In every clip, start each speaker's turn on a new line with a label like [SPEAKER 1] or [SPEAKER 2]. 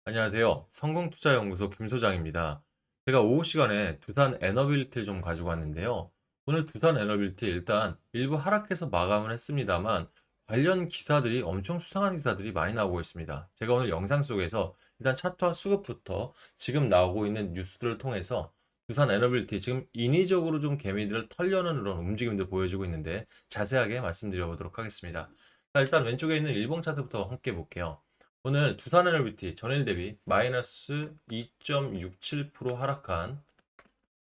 [SPEAKER 1] 안녕하세요. 성공투자연구소 김 소장입니다. 제가 오후 시간에 두산 에너빌리티를 좀 가지고 왔는데요. 오늘 두산 에너빌리티 일단 일부 하락해서 마감을 했습니다만 관련 기사들이 엄청 수상한 기사들이 많이 나오고 있습니다. 제가 오늘 영상 속에서 일단 차트와 수급부터 지금 나오고 있는 뉴스들을 통해서 두산 에너빌리티 지금 인위적으로 좀 개미들을 털려는 그런 움직임들 보여주고 있는데 자세하게 말씀드려 보도록 하겠습니다. 자, 일단 왼쪽에 있는 일봉 차트부터 함께 볼게요. 오늘 두산에너비티 전일 대비 마이너스 2.67% 하락한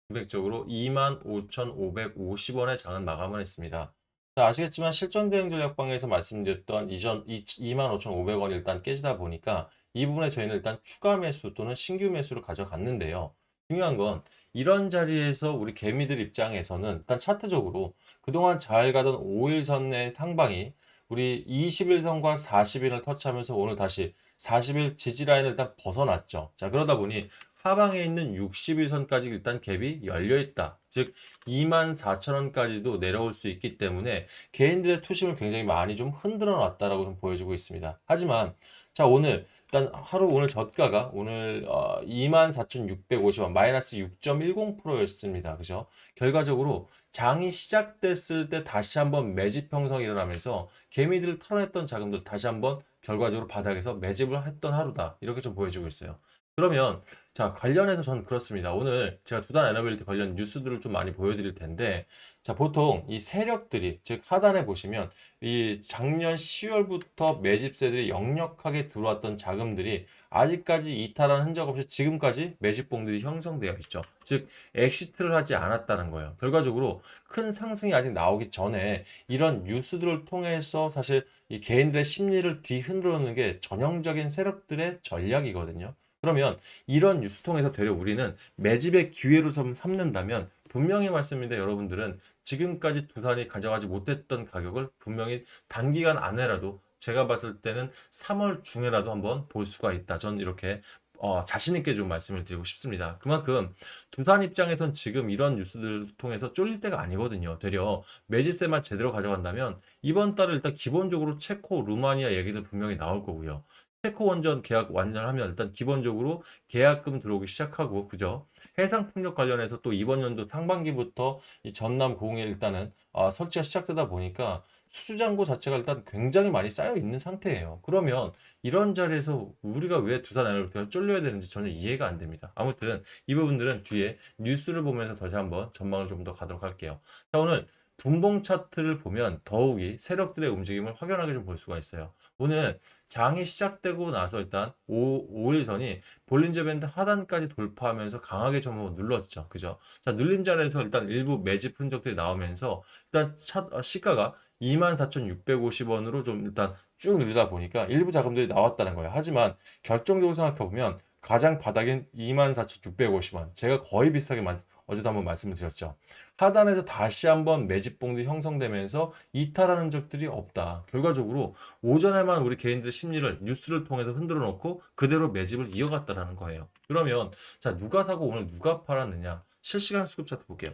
[SPEAKER 1] 금액적으로 25,550원의 장은 마감을 했습니다. 자, 아시겠지만 실전 대응 전략방에서 말씀드렸던 이전 25,500원 일단 깨지다 보니까 이 부분에 저희는 일단 추가 매수 또는 신규 매수를 가져갔는데요. 중요한 건 이런 자리에서 우리 개미들 입장에서는 일단 차트적으로 그동안 잘 가던 5일선의 상방이 우리 21선과 40일을 터치하면서 오늘 다시 40일 지지라인을 일단 벗어났죠. 자, 그러다 보니 하방에 있는 60일선까지 일단 갭이 열려 있다. 즉 24,000원까지도 내려올 수 있기 때문에 개인들의 투심을 굉장히 많이 좀 흔들어 놨다라고 좀 보여주고 있습니다. 하지만 자, 오늘 일단 하루 오늘 저가가 오늘 24,650원 마이너스 6.10%였습니다. 그죠? 결과적으로 장이 시작됐을 때 다시 한번 매집 형성이 일어나면서 개미들을 털어냈던 자금들 다시 한번 결과적으로 바닥에서 매집을 했던 하루다. 이렇게 좀 보여주고 있어요. 그러면 자, 관련해서 저는 그렇습니다. 오늘 제가 두단 에너빌리티 관련 뉴스들을 좀 많이 보여드릴 텐데, 자, 보통 이 세력들이, 즉 하단에 보시면 이 작년 10월부터 매집세들이 역력하게 들어왔던 자금들이 아직까지 이탈한 흔적 없이 지금까지 매집봉들이 형성되어 있죠. 즉, 엑시트를 하지 않았다는 거예요. 결과적으로 큰 상승이 아직 나오기 전에 이런 뉴스들을 통해서 사실 이 개인들의 심리를 뒤흔들어 놓는 게 전형적인 세력들의 전략이거든요. 그러면 이런 뉴스 통해서 되려 우리는 매집의 기회로 좀 삼는다면 분명히 말씀인데 여러분들은 지금까지 두산이 가져가지 못했던 가격을 분명히 단기간 안에라도 제가 봤을 때는 3월 중에라도 한번 볼 수가 있다. 전 이렇게 자신 있게 좀 말씀을 드리고 싶습니다. 그만큼 두산 입장에선 지금 이런 뉴스들을 통해서 쫄릴 때가 아니거든요. 되려 매집세만 제대로 가져간다면 이번 달에 일단 기본적으로 체코, 루마니아 얘기도 분명히 나올 거고요. 체코 원전 계약 완전하면 일단 기본적으로 계약금 들어오기 시작하고 그죠? 해상 풍력 관련해서 또 이번 연도 상반기부터 이 전남 고흥에 일단은 설치가 시작되다 보니까 수주잔고 자체가 일단 굉장히 많이 쌓여 있는 상태예요. 그러면 이런 자리에서 우리가 왜 두산 에너비티가 쫄려야 되는지 전혀 이해가 안 됩니다. 아무튼 이 부분들은 뒤에 뉴스를 보면서 다시 한번 전망을 좀 더 가도록 할게요. 자, 오늘 분봉 차트를 보면 더욱이 세력들의 움직임을 확연하게 좀 볼 수가 있어요. 오늘 장이 시작되고 나서 일단 5일선이 볼린저 밴드 하단까지 돌파하면서 강하게 좀 한번 눌렀죠. 그죠? 자, 눌림 자리에서 일단 일부 매집 흔적들이 나오면서 일단 시가가 24,650원으로 좀 일단 쭉 늘다 보니까 일부 자금들이 나왔다는 거예요. 하지만 결정적으로 생각해 보면 가장 바닥인 24,650원. 제가 거의 비슷하게 어제도 한번 말씀을 드렸죠. 하단에서 다시 한번 매집봉들이 형성되면서 이탈하는 적들이 없다. 결과적으로 오전에만 우리 개인들의 심리를 뉴스를 통해서 흔들어 놓고 그대로 매집을 이어갔다라는 거예요. 그러면 자, 누가 사고 오늘 누가 팔았느냐? 실시간 수급 차트 볼게요.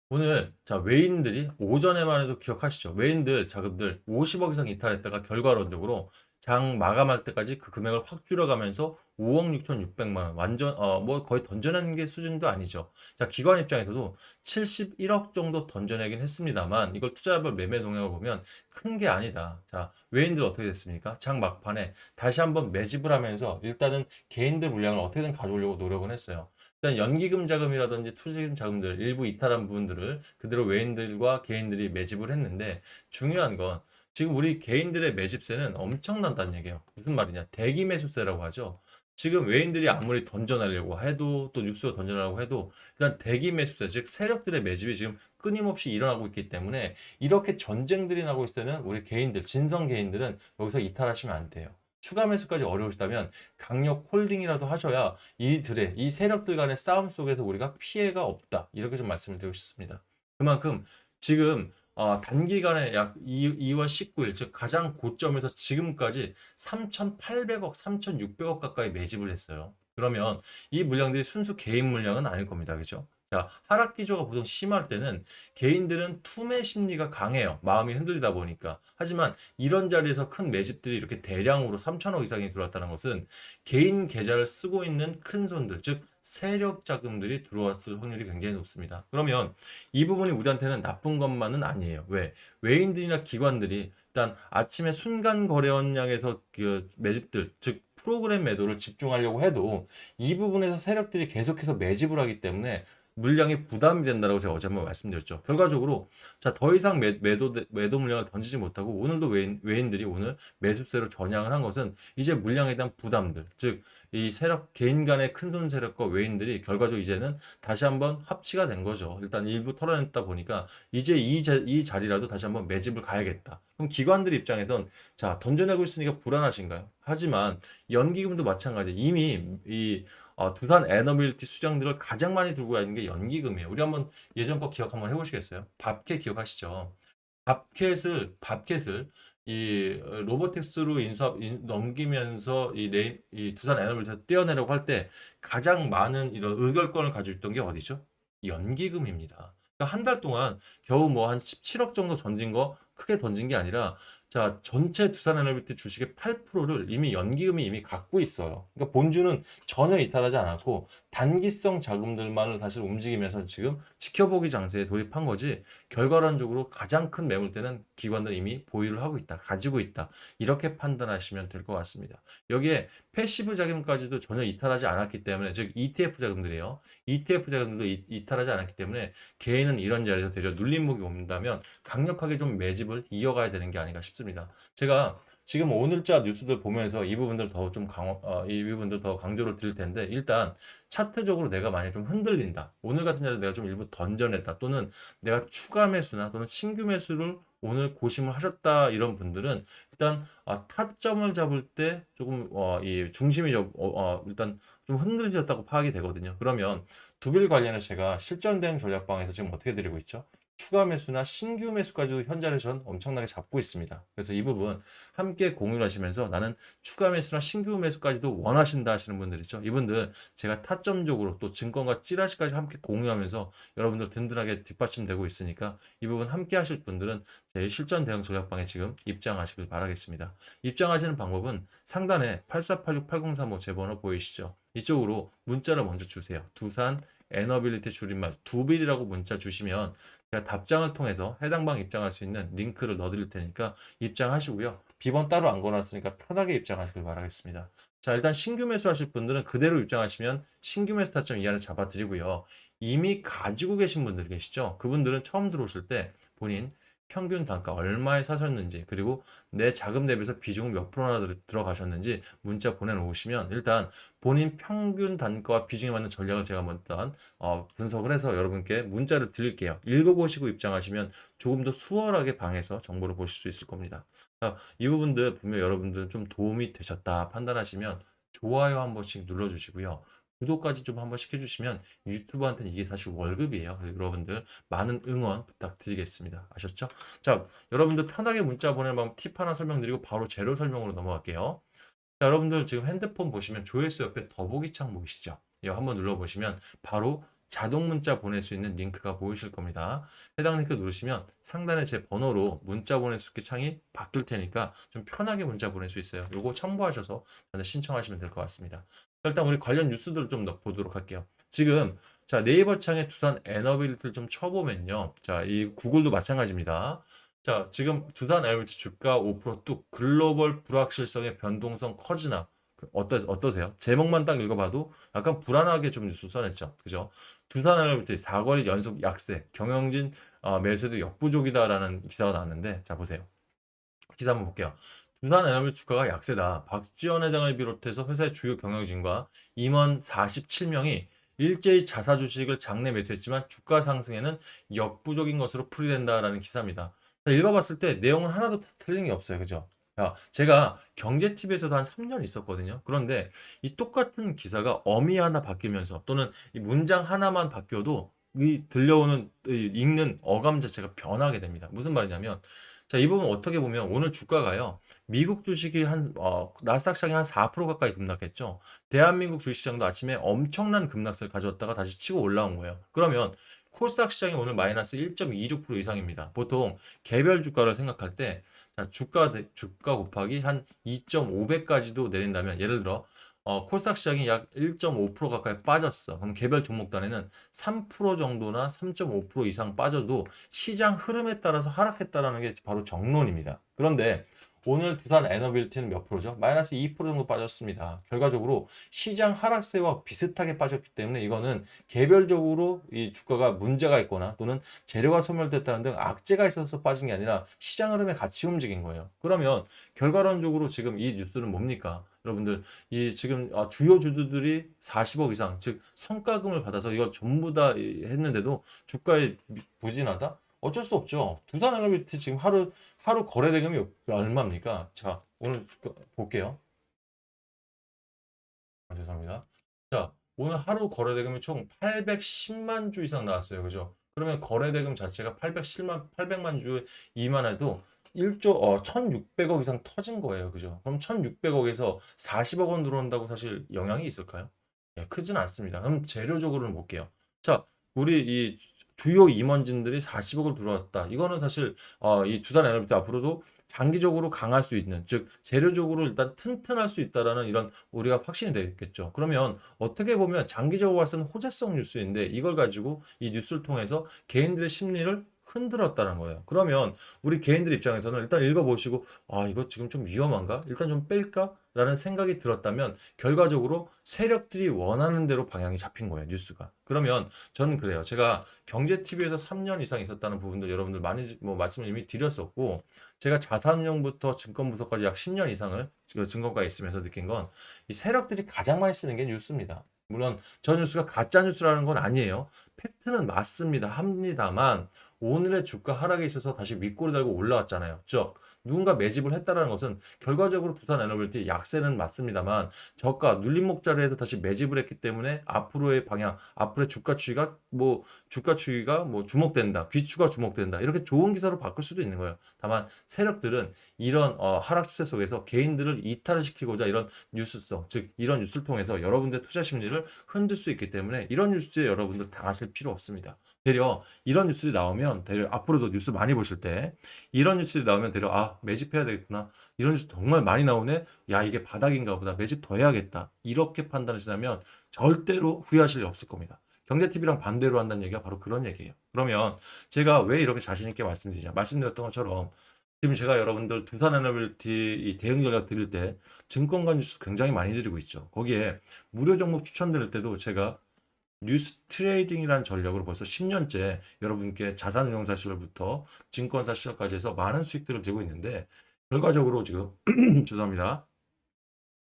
[SPEAKER 1] 오늘 자, 외인들이 오전에만 해도 기억하시죠? 외인들 자금들 50억 이상 이탈했다가 결과론적으로 장 마감할 때까지 그 금액을 확 줄여가면서 5억 6,600만 원 완전 뭐 거의 던져낸 게 수준도 아니죠. 자, 기관 입장에서도 71억 정도 던져내긴 했습니다만 이걸 투자별 매매 동향을 보면 큰 게 아니다. 자, 외인들 어떻게 됐습니까? 장 막판에 다시 한번 매집을 하면서 일단은 개인들 물량을 어떻게든 가져오려고 노력은 했어요. 일단 연기금 자금이라든지 투자금 자금들 일부 이탈한 부분들을 그대로 외인들과 개인들이 매집을 했는데 중요한 건 지금 우리 개인들의 매집세는 엄청난다는 얘기예요. 무슨 말이냐? 대기 매수세라고 하죠. 지금 외인들이 아무리 던져내려고 해도 또 뉴스로 던져내려고 해도 일단 대기 매수세 즉 세력들의 매집이 지금 끊임없이 일어나고 있기 때문에 이렇게 전쟁들이 나고 있을 때는 우리 개인들 진성 개인들은 여기서 이탈하시면 안 돼요. 추가 매수까지 어려우시다면 강력 홀딩이라도 하셔야 이들의 이 세력들 간의 싸움 속에서 우리가 피해가 없다. 이렇게 좀 말씀을 드리고 싶습니다. 그만큼 지금 단기간에 약 2월 19일 즉 가장 고점에서 지금까지 3,800억, 3,600억 가까이 매집을 했어요. 그러면 이 물량들이 순수 개인 물량은 아닐 겁니다. 그죠? 자, 하락 기조가 보통 심할 때는 개인들은 투매 심리가 강해요. 마음이 흔들리다 보니까. 하지만 이런 자리에서 큰 매집들이 이렇게 대량으로 3천억 이상이 들어왔다는 것은 개인 계좌를 쓰고 있는 큰 손들, 즉 세력 자금들이 들어왔을 확률이 굉장히 높습니다. 그러면 이 부분이 우리한테는 나쁜 것만은 아니에요. 왜? 외인들이나 기관들이 일단 아침에 순간 거래원량에서 그 매집들, 즉 프로그램 매도를 집중하려고 해도 이 부분에서 세력들이 계속해서 매집을 하기 때문에 물량이 부담이 된다고 제가 어제 한번 말씀드렸죠. 결과적으로 자, 더 이상 매도 물량을 던지지 못하고 오늘도 외인들이 오늘 매수세로 전향을 한 것은 이제 물량에 대한 부담들, 즉 이 세력 개인 간의 큰손 세력과 외인들이 결과적으로 이제는 다시 한번 합치가 된 거죠. 일단 일부 털어냈다 보니까 이제 이 자리라도 다시 한번 매집을 가야겠다. 그럼 기관들 입장에선 자, 던져내고 있으니까 불안하신가요? 하지만 연기금도 마찬가지. 이미 이 두산 에너빌리티 수장들을 가장 많이 들고 있는 게 연기금이에요. 우리 한번 예전 거 기억 한번 해보시겠어요? 밥캣 기억하시죠? 밥캣을 이 로보틱스로 넘기면서 이 두산 에너빌리티에서 떼어내려고 할 때 가장 많은 이런 의결권을 가지고 있던 게 어디죠? 연기금입니다. 그러니까 한 달 동안 겨우 뭐 한 17억 정도 던진 거 크게 던진 게 아니라 자, 전체 두산에너비티 주식의 8%를 이미 연기금이 이미 갖고 있어요. 그러니까 본주는 전혀 이탈하지 않았고 단기성 자금들만을 사실 움직이면서 지금 지켜보기 장세에 돌입한 거지 결과론적으로 가장 큰 매물대는 기관들이 이미 보유를 하고 있다, 가지고 있다. 이렇게 판단하시면 될 것 같습니다. 여기에 패시브 자금까지도 전혀 이탈하지 않았기 때문에 즉 ETF 자금들이에요. ETF 자금들도 이탈하지 않았기 때문에 개인은 이런 자리에서 되려 눌림목이 온다면 강력하게 좀 매집을 이어가야 되는 게 아닌가 싶습니다. 제가 지금 오늘자 뉴스들 보면서 이 부분들 이 부분들 더 강조를 드릴 텐데 일단 차트적으로 내가 만약 좀 흔들린다. 오늘 같은 날에 내가 좀 일부 던져냈다. 또는 내가 추가 매수나 또는 신규 매수를 오늘 고심을 하셨다. 이런 분들은 일단 타점을 잡을 때 조금 이 중심이 일단 좀 흔들렸다고 파악이 되거든요. 그러면 두빌 관련해서 제가 실전 대응 전략방에서 지금 어떻게 드리고 있죠? 추가 매수나 신규 매수까지도 현재는 전 엄청나게 잡고 있습니다. 그래서 이 부분 함께 공유를 하시면서 나는 추가 매수나 신규 매수까지도 원하신다 하시는 분들 있죠. 이분들 제가 타점적으로 또 증권과 찌라시까지 함께 공유하면서 여러분들 든든하게 뒷받침되고 있으니까 이 부분 함께 하실 분들은 제 실전 대응 전략방에 지금 입장하시길 바라겠습니다. 입장하시는 방법은 상단에 84868035 제 번호 보이시죠? 이쪽으로 문자를 먼저 주세요. 두산 에너빌리티 줄임말 두빌이라고 문자 주시면 제가 답장을 통해서 해당 방 입장할 수 있는 링크를 넣어드릴 테니까 입장하시고요. 비번 따로 안 걸어놨으니까 편하게 입장하시길 바라겠습니다. 자, 일단 신규 매수 하실 분들은 그대로 입장하시면 신규 매수 타점 이 안에 잡아드리고요. 이미 가지고 계신 분들 계시죠? 그분들은 처음 들어오실 때 본인 평균 단가 얼마에 사셨는지 그리고 내 자금 대비해서 비중은 몇 프로나 들어가셨는지 문자 보내놓으시면 일단 본인 평균 단가와 비중에 맞는 전략을 제가 한번 일단 분석을 해서 여러분께 문자를 드릴게요. 읽어보시고 입장하시면 조금 더 수월하게 방에서 정보를 보실 수 있을 겁니다. 이 부분들 분명 여러분들 좀 도움이 되셨다 판단하시면 좋아요 한 번씩 눌러주시고요. 구독까지 좀 한번 시켜주시면 유튜브한테는 이게 사실 월급이에요. 여러분들 많은 응원 부탁드리겠습니다. 아셨죠? 자, 여러분들 편하게 문자 보내는 방법 팁 하나 설명드리고 바로 재료 설명으로 넘어갈게요. 자, 여러분들 지금 핸드폰 보시면 조회수 옆에 더보기 창 보이시죠? 이거 한번 눌러보시면 바로 자동 문자 보낼 수 있는 링크가 보이실 겁니다. 해당 링크 누르시면 상단에 제 번호로 문자 보낼 수 있게 창이 바뀔 테니까 좀 편하게 문자 보낼 수 있어요. 요거 첨부하셔서 신청하시면 될 것 같습니다. 일단 우리 관련 뉴스들을 좀 보도록 할게요. 지금 자, 네이버 창에 두산 에너빌리티를 좀 쳐보면요. 자, 이 구글도 마찬가지입니다. 자, 지금 두산 에너빌리티 주가 5%뚝 글로벌 불확실성의 변동성 커지나 어떠세요? 제목만 딱 읽어봐도 약간 불안하게 좀 뉴스 써냈죠. 그죠? 두산 에너빌리티 4거리 연속 약세, 경영진 매수도 역부족이다라는 기사가 나왔는데 자 보세요. 기사 한번 볼게요. 두산 에너빌 주가가 약세다. 박지원 회장을 비롯해서 회사의 주요 경영진과 임원 47명이 일제히 자사 주식을 장내 매수했지만 주가 상승에는 역부족인 것으로 풀이된다라는 기사입니다. 읽어봤을 때 내용은 하나도 틀린 게 없어요. 그죠? 자, 제가 경제TV에서도 한 3년 있었거든요. 그런데 이 똑같은 기사가 어미 하나 바뀌면서 또는 이 문장 하나만 바뀌어도 이 들려오는 읽는 어감 자체가 변하게 됩니다. 무슨 말이냐면 자, 이 부분 어떻게 보면 오늘 주가가요. 미국 주식이 나스닥 시장이 한 4% 가까이 급락했죠. 대한민국 주식시장도 아침에 엄청난 급락세를 가져왔다가 다시 치고 올라온 거예요. 그러면 코스닥 시장이 오늘 마이너스 1.26% 이상입니다. 보통 개별 주가를 생각할 때 자, 주가 곱하기 한 2.5배까지도 내린다면 예를 들어 코스닥 시장이 약 1.5% 가까이 빠졌어. 그럼 개별 종목단에는 3% 정도나 3.5% 이상 빠져도 시장 흐름에 따라서 하락했다라는 게 바로 정론입니다. 그런데 오늘 두산 에너빌티는 몇 프로죠? 마이너스 2% 정도 빠졌습니다. 결과적으로 시장 하락세와 비슷하게 빠졌기 때문에 이거는 개별적으로 이 주가가 문제가 있거나 또는 재료가 소멸됐다는 등 악재가 있어서 빠진 게 아니라 시장 흐름에 같이 움직인 거예요. 그러면 결과론적으로 지금 이 뉴스는 뭡니까? 여러분들 이 지금 주요 주주들이 40억 이상 즉 성과금을 받아서 이걸 전부 다 했는데도 주가에 부진하다? 어쩔 수 없죠. 두산에너비티 지금 하루 거래 대금이 얼마입니까? 자, 오늘 볼게요. 죄송합니다. 자, 오늘 하루 거래 대금이 총 810만 주 이상 나왔어요. 그죠? 그러면 거래 대금 자체가 800만 주이만 해도 1조 1,600억 이상 터진 거예요. 그죠? 그럼 1,600억에서 40억 원 들어온다고 사실 영향이 있을까요? 예, 크진 않습니다. 그럼 재료적으로는 볼게요. 자, 우리 이 주요 임원진들이 40억을 들어왔다. 이거는 사실 이 두산에너비티 앞으로도 장기적으로 강할 수 있는, 즉 재료적으로 일단 튼튼할 수 있다라는 이런 우리가 확신이 되겠죠. 그러면 어떻게 보면 장기적으로 봤을 때는 호재성 뉴스인데 이걸 가지고 이 뉴스를 통해서 개인들의 심리를 흔들었다는 거예요. 그러면 우리 개인들 입장에서는 일단 읽어보시고 이거 지금 좀 위험한가? 일단 좀 뺄까? 라는 생각이 들었다면 결과적으로 세력들이 원하는 대로 방향이 잡힌 거예요, 뉴스가. 그러면 저는 그래요. 제가 경제TV에서 3년 이상 있었다는 부분들 여러분들 많이 뭐 말씀을 이미 드렸었고 제가 자산운용부터 증권부서까지 약 10년 이상을 증권가에 있으면서 느낀 건 이 세력들이 가장 많이 쓰는 게 뉴스입니다. 물론 저 뉴스가 가짜 뉴스라는 건 아니에요. 팩트는 맞습니다. 합니다만 오늘의 주가 하락에 있어서 다시 윗꼬리 달고 올라왔잖아요. 즉 누군가 매집을 했다는 것은 결과적으로 두산 에너빌티 약세는 맞습니다만 저가 눌림 목자리에서 다시 매집을 했기 때문에 앞으로의 방향, 앞으로의 주가 추이가 뭐 주목된다, 귀추가 주목된다 이렇게 좋은 기사로 바꿀 수도 있는 거예요. 다만 세력들은 이런 하락 추세 속에서 개인들을 이탈을 시키고자 이런 뉴스성, 즉 이런 뉴스를 통해서 여러분들의 투자 심리를 흔들 수 있기 때문에 이런 뉴스에 여러분들 당하실 필요 없습니다. 되려 이런 뉴스들이 나오면 되려 앞으로도 뉴스 많이 보실 때 이런 뉴스들이 나오면 되려 매집해야 되겠구나. 이런 뉴스 정말 많이 나오네. 야, 이게 바닥인가 보다. 매집 더 해야겠다. 이렇게 판단하시다면 절대로 후회하실 일 없을 겁니다. 경제TV랑 반대로 한다는 얘기가 바로 그런 얘기예요. 그러면 제가 왜 이렇게 자신 있게 말씀드리냐? 말씀드렸던 것처럼 지금 제가 여러분들 두산에너빌티 이 대응 전략 드릴 때 증권가 뉴스 굉장히 많이 드리고 있죠. 거기에 무료 종목 추천드릴 때도 제가 뉴스 트레이딩이라는 전략으로 벌써 10년째 여러분께 자산운용사 시절부터 증권사 시절까지 해서 많은 수익들을 들고 있는데 결과적으로 지금 죄송합니다.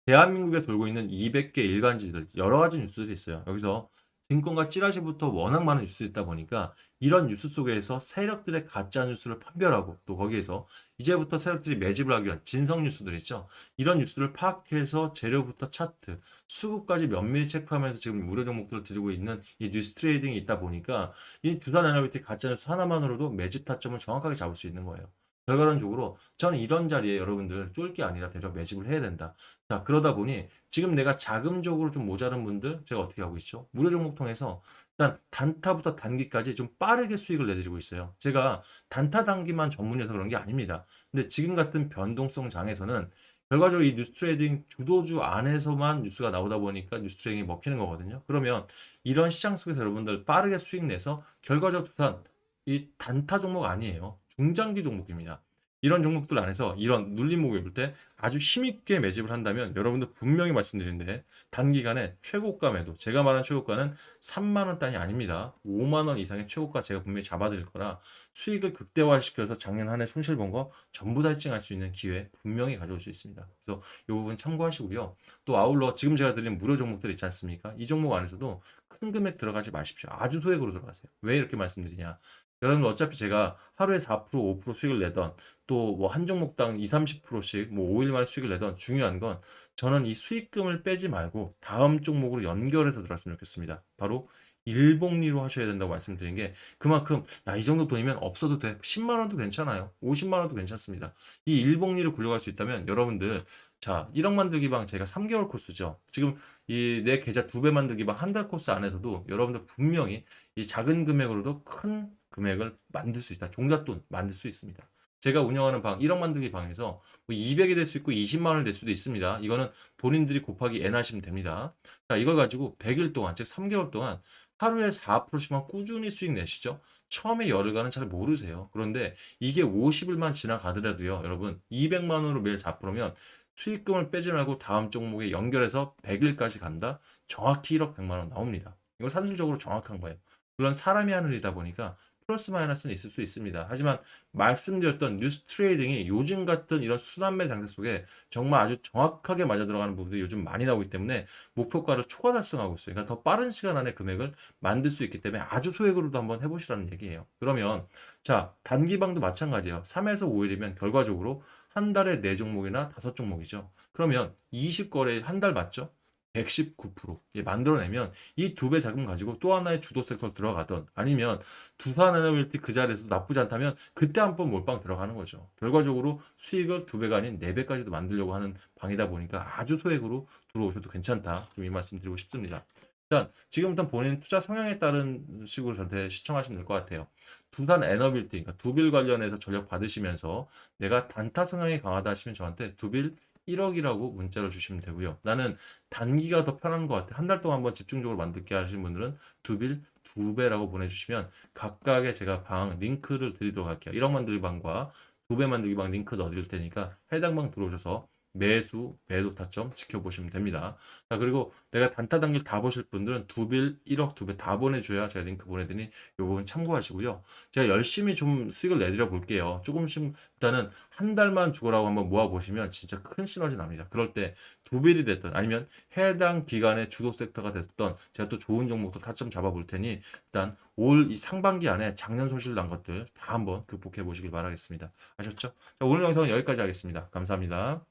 [SPEAKER 1] 대한민국에 돌고 있는 200개 일간지들 여러 가지 뉴스들이 있어요. 여기서 증권가 찌라시부터 워낙 많은 뉴스들이 있다 보니까 이런 뉴스 속에서 세력들의 가짜 뉴스를 판별하고 또 거기에서 이제부터 세력들이 매집을 하기 위한 진성 뉴스들 있죠. 이런 뉴스를 파악해서 재료부터 차트, 수급까지 면밀히 체크하면서 지금 무료 종목들을 들고 있는 이 뉴스 트레이딩이 있다 보니까 이 두산 에너비티 가짜 뉴스 하나만으로도 매집 타점을 정확하게 잡을 수 있는 거예요. 결과론적으로 저는 이런 자리에 여러분들 쫄 게 아니라 대략 매집을 해야 된다. 자, 그러다 보니 지금 내가 자금적으로 좀 모자른 분들 제가 어떻게 하고 있죠? 무료 종목 통해서 일단 단타부터 단기까지 좀 빠르게 수익을 내드리고 있어요. 제가 단타 단기만 전문이어서 그런 게 아닙니다. 근데 지금 같은 변동성 장에서는 결과적으로 이 뉴스 트레이딩 주도주 안에서만 뉴스가 나오다 보니까 뉴스 트레이딩이 먹히는 거거든요. 그러면 이런 시장 속에서 여러분들 빠르게 수익 내서 결과적 투산 이 단타 종목 아니에요. 중장기 종목입니다. 이런 종목들 안에서 이런 눌림목을 입을 때 아주 힘있게 매집을 한다면 여러분들 분명히 말씀드리는데 단기간에 최고가 매도 제가 말한 최고가는 3만 원 단위 아닙니다. 5만 원 이상의 최고가 제가 분명히 잡아드릴 거라 수익을 극대화시켜서 작년 한 해 손실 본 거 전부 다 해칭할 수 있는 기회 분명히 가져올 수 있습니다. 그래서 이 부분 참고하시고요. 또 아울러 지금 제가 드린 무료 종목들 있지 않습니까? 이 종목 안에서도 큰 금액 들어가지 마십시오. 아주 소액으로 들어가세요. 왜 이렇게 말씀드리냐? 여러분 어차피 제가 하루에 4% 5% 수익을 내던 또 뭐 한 종목당 2, 30%씩 뭐 5일 만에 수익을 내던 중요한 건 저는 이 수익금을 빼지 말고 다음 종목으로 연결해서 들어갔으면 좋겠습니다. 바로 일복리로 하셔야 된다고 말씀드린 게 그만큼 야, 이 정도 돈이면 없어도 돼. 10만 원도 괜찮아요. 50만 원도 괜찮습니다. 이 일복리로 굴려갈 수 있다면 여러분들 자, 1억 만들기 방 저희가 3개월 코스죠. 지금 이 내 계좌 2배 만들기 방 한 달 코스 안에서도 여러분들 분명히 이 작은 금액으로도 큰 금액을 만들 수 있다. 종잣돈 만들 수 있습니다. 제가 운영하는 방 1억 만들기 방에서 뭐 200이 될 수 있고 20만 원이 될 수도 있습니다. 이거는 본인들이 곱하기 n 하시면 됩니다. 자, 이걸 가지고 100일 동안, 즉 3개월 동안 하루에 4%씩만 꾸준히 수익 내시죠. 처음에 열흘간은 잘 모르세요. 그런데 이게 50일만 지나가더라도요. 여러분 200만 원으로 매일 4%면 수익금을 빼지 말고 다음 종목에 연결해서 100일까지 간다. 정확히 1억 100만 원 나옵니다. 이거 산술적으로 정확한 거예요. 물론 사람이 하는 일이다 보니까 플러스 마이너스는 있을 수 있습니다. 하지만 말씀드렸던 뉴스 트레이딩이 요즘 같은 이런 순환매 장세 속에 정말 아주 정확하게 맞아 들어가는 부분들이 요즘 많이 나오기 때문에 목표가를 초과 달성하고 있어요. 그러니까 더 빠른 시간 안에 금액을 만들 수 있기 때문에 아주 소액으로도 한번 해보시라는 얘기예요. 그러면 자 단기방도 마찬가지예요. 3에서 5일이면 결과적으로 한 달에 4종목이나 5종목이죠. 그러면 20거래 한 달 맞죠? 119% 예, 만들어내면 이 2배 자금 가지고 또 하나의 주도 섹터로 들어가던 아니면 두산 에너빌티 그 자리에서 나쁘지 않다면 그때 한번 몰빵 들어가는 거죠. 결과적으로 수익을 2배가 아닌 4배까지도 만들려고 하는 방이다 보니까 아주 소액으로 들어오셔도 괜찮다. 좀 이 말씀 드리고 싶습니다. 일단 지금부터 본인 투자 성향에 따른 식으로 저한테 시청하시면 될 것 같아요. 두산 에너빌티, 그러니까 두빌 관련해서 전략 받으시면서 내가 단타 성향이 강하다 하시면 저한테 두빌 1억이라고 문자를 주시면 되고요. 나는 단기가 더 편한 것 같아. 한 달 동안 한번 집중적으로 만들게 하시는 분들은 두빌 2배라고 보내주시면 각각의 제가 방 링크를 드리도록 할게요. 1억 만들기 방과 2배 만들기 방 링크 넣어드릴 테니까 해당 방 들어오셔서 매수, 매도 타점 지켜보시면 됩니다. 자, 그리고 내가 단타 단길 다 보실 분들은 두빌 1억 2배 다 보내줘야 제가 링크 보내드리니 요 부분 참고하시고요. 제가 열심히 좀 수익을 내드려 볼게요. 조금씩 일단은 한 달만 죽으라고 한번 모아보시면 진짜 큰 시너지 납니다. 그럴 때 두빌이 됐든 아니면 해당 기간의 주도 섹터가 됐던 제가 또 좋은 종목도 타점 잡아볼 테니 일단 올 이 상반기 안에 작년 손실 난 것들 다 한번 극복해 보시길 바라겠습니다. 아셨죠? 자, 오늘 영상은 여기까지 하겠습니다. 감사합니다.